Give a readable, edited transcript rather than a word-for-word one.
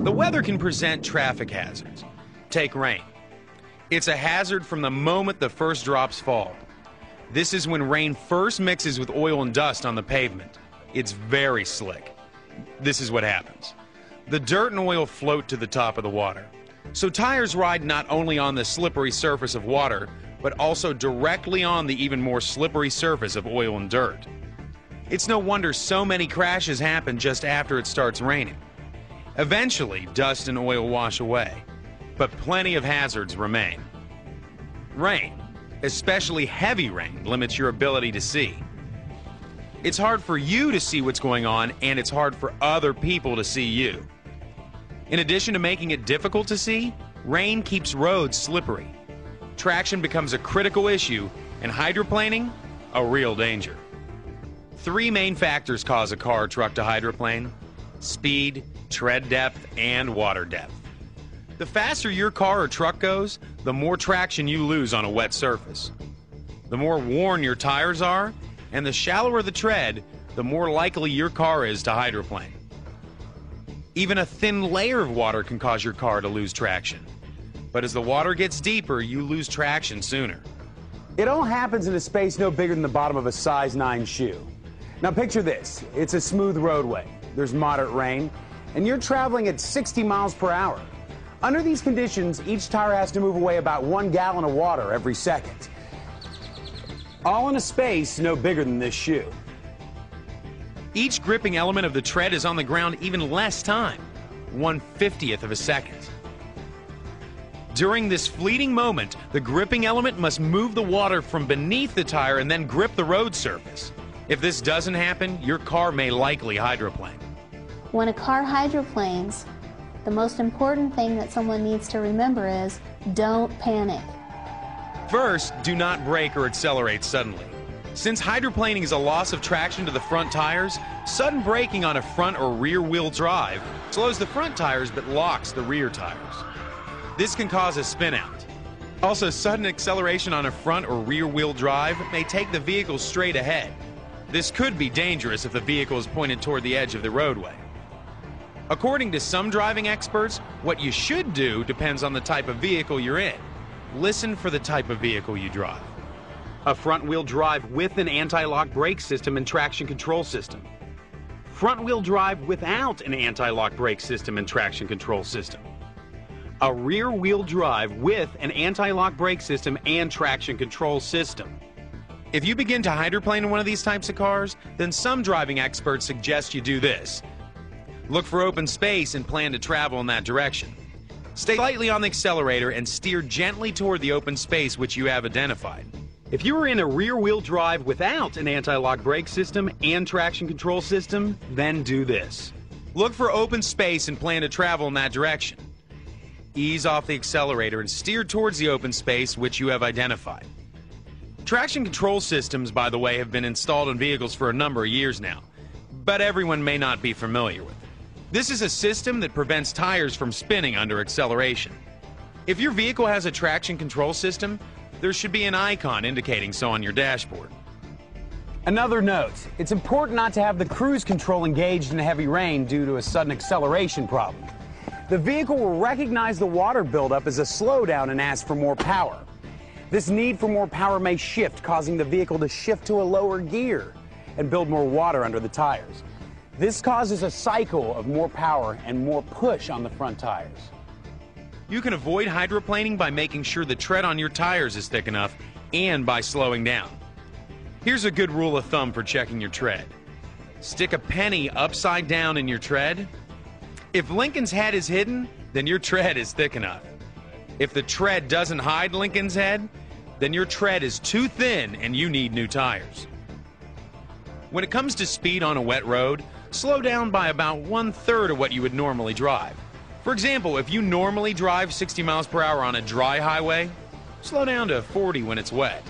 The weather can present traffic hazards. Take rain. It's a hazard from the moment the first drops fall. This is when rain first mixes with oil and dust on the pavement. It's very slick. This is what happens. The dirt and oil float to the top of the water. So tires ride not only on the slippery surface of water, but also directly on the even more slippery surface of oil and dirt. It's no wonder so many crashes happen just after it starts raining. Eventually, dust and oil wash away, but plenty of hazards remain. Rain, especially heavy rain, limits your ability to see. It's hard for you to see what's going on, and it's hard for other people to see you. In addition to making it difficult to see, rain keeps roads slippery. Traction becomes a critical issue, and hydroplaning, a real danger. 3 main factors cause a car or truck to hydroplane: speed, tread depth, and water depth. The faster your car or truck goes, the more traction you lose on a wet surface. The more worn your tires are, and the shallower the tread, the more likely your car is to hydroplane. Even a thin layer of water can cause your car to lose traction. But as the water gets deeper, you lose traction sooner. It all happens in a space no bigger than the bottom of a size 9 shoe. Now picture this. It's a smooth roadway. There's moderate rain, and you're traveling at 60 miles per hour. Under these conditions, each tire has to move away about 1 gallon of water every second. All in a space no bigger than this shoe. Each gripping element of the tread is on the ground even less time, 1/50th of a second. During this fleeting moment, the gripping element must move the water from beneath the tire and then grip the road surface. If this doesn't happen, your car may likely hydroplane. When a car hydroplanes, the most important thing that someone needs to remember is don't panic. First, do not brake or accelerate suddenly. Since hydroplaning is a loss of traction to the front tires, sudden braking on a front or rear wheel drive slows the front tires but locks the rear tires. This can cause a spin out. Also, sudden acceleration on a front or rear wheel drive may take the vehicle straight ahead. This could be dangerous if the vehicle is pointed toward the edge of the roadway. According to some driving experts, what you should do depends on the type of vehicle you're in. Listen for the type of vehicle you drive. A front-wheel drive with an anti-lock brake system and traction control system. Front-wheel drive without an anti-lock brake system and traction control system. A rear-wheel drive with an anti-lock brake system and traction control system. If you begin to hydroplane in one of these types of cars, then some driving experts suggest you do this. Look for open space and plan to travel in that direction. Stay lightly on the accelerator and steer gently toward the open space which you have identified. If you are in a rear-wheel drive without an anti-lock brake system and traction control system, then do this. Look for open space and plan to travel in that direction. Ease off the accelerator and steer towards the open space which you have identified. Traction control systems, by the way, have been installed in vehicles for a number of years now, but everyone may not be familiar with it. This is a system that prevents tires from spinning under acceleration. If your vehicle has a traction control system, there should be an icon indicating so on your dashboard. Another note, it's important not to have the cruise control engaged in heavy rain due to a sudden acceleration problem. The vehicle will recognize the water buildup as a slowdown and ask for more power. This need for more power may shift, causing the vehicle to shift to a lower gear and build more water under the tires. This causes a cycle of more power and more push on the front tires. You can avoid hydroplaning by making sure the tread on your tires is thick enough and by slowing down. Here's a good rule of thumb for checking your tread. Stick a penny upside down in your tread. If Lincoln's head is hidden, then your tread is thick enough. If the tread doesn't hide Lincoln's head, then your tread is too thin and you need new tires. When it comes to speed on a wet road, slow down by about 1/3 of what you would normally drive. For example, if you normally drive 60 miles per hour on a dry highway, slow down to 40 when it's wet.